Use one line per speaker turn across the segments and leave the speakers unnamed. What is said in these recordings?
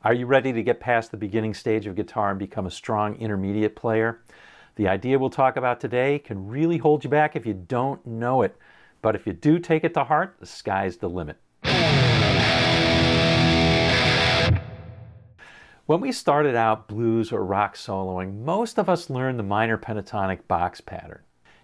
Are you ready to get past the beginning stage of guitar and become a strong intermediate player? The idea we'll talk about today can really hold you back if you don't know it. But if you do take it to heart, the sky's the limit. When we started out blues or rock soloing, most of us learned the minor pentatonic box pattern.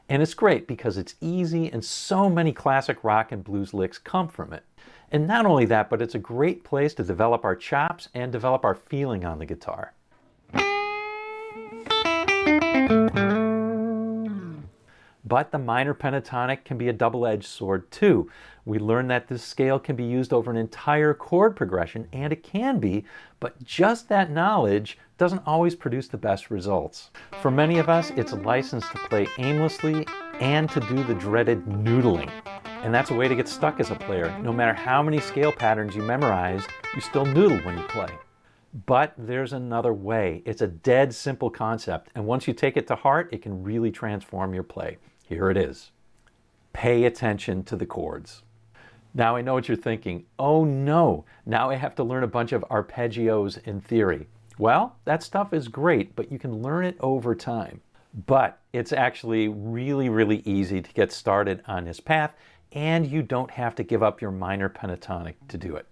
And it's great because it's easy and so many classic rock and blues licks come from it. And not only that, but it's a great place to develop our chops and develop our feeling on the guitar. But the minor pentatonic can be a double-edged sword too. We learned that this scale can be used over an entire chord progression, and it can be, but just that knowledge doesn't always produce the best results. For many of us, it's a license to play aimlessly and to do the dreaded noodling. And that's a way to get stuck as a player. No matter how many scale patterns you memorize, you still noodle when you play. But there's another way. It's a dead simple concept, and once you take it to heart, it can really transform your play. Here it is. Pay attention to the chords. Now I know what you're thinking. Oh no, now I have to learn a bunch of arpeggios in theory. Well, that stuff is great, but you can learn it over time. But it's actually really easy to get started on this path, and you don't have to give up your minor pentatonic to do it.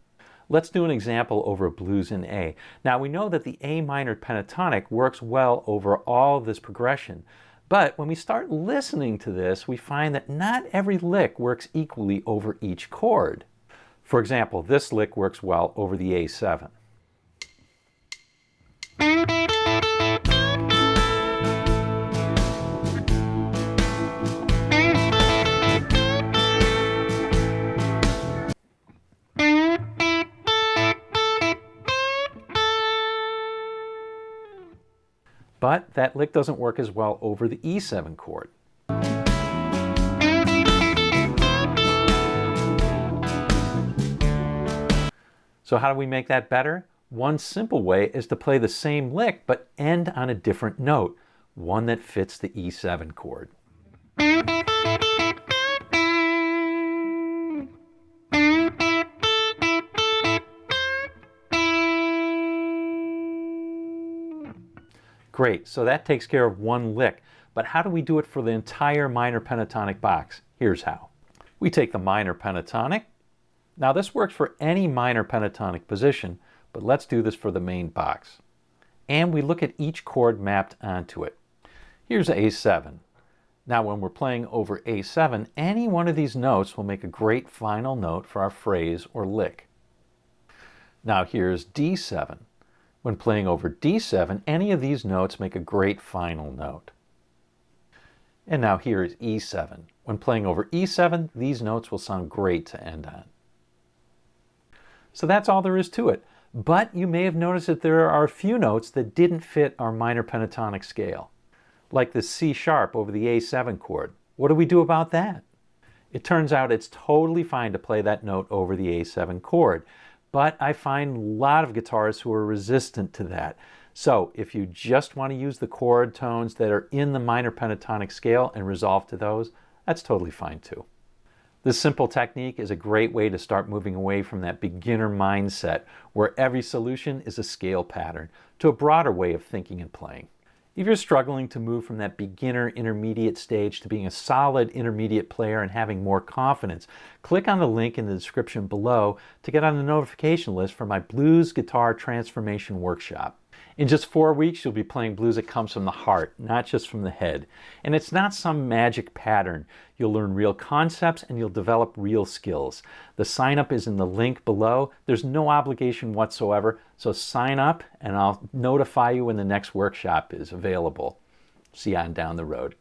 Let's do an example over a blues in A. Now we know that the A minor pentatonic works well over all this progression, but when we start listening to this, we find that not every lick works equally over each chord. For example, this lick works well over the A7. But that lick doesn't work as well over the E7 chord. So how do we make that better? One simple way is to play the same lick but end on a different note, one that fits the E7 chord. Great, so that takes care of one lick, but how do we do it for the entire minor pentatonic box? Here's how. We take the minor pentatonic. Now this works for any minor pentatonic position, but let's do this for the main box. And we look at each chord mapped onto it. Here's A7. Now when we're playing over A7, any one of these notes will make a great final note for our phrase or lick. Now here's D7. When playing over D7, any of these notes make a great final note. And now here is E7. When playing over E7, these notes will sound great to end on. So that's all there is to it. But you may have noticed that there are a few notes that didn't fit our minor pentatonic scale, like the C sharp over the A7 chord. What do we do about that? It turns out it's totally fine to play that note over the A7 chord. But I find a lot of guitarists who are resistant to that. So if you just want to use the chord tones that are in the minor pentatonic scale and resolve to those, that's totally fine too. This simple technique is a great way to start moving away from that beginner mindset where every solution is a scale pattern to a broader way of thinking and playing. If you're struggling to move from that beginner intermediate stage to being a solid intermediate player and having more confidence, click on the link in the description below to get on the notification list for my Blues Guitar Transformation Workshop. In just 4 weeks, you'll be playing blues that comes from the heart, not just from the head. And it's not some magic pattern. You'll learn real concepts and you'll develop real skills. The sign up is in the link below. There's no obligation whatsoever, so sign up and I'll notify you when the next workshop is available. See you on down the road.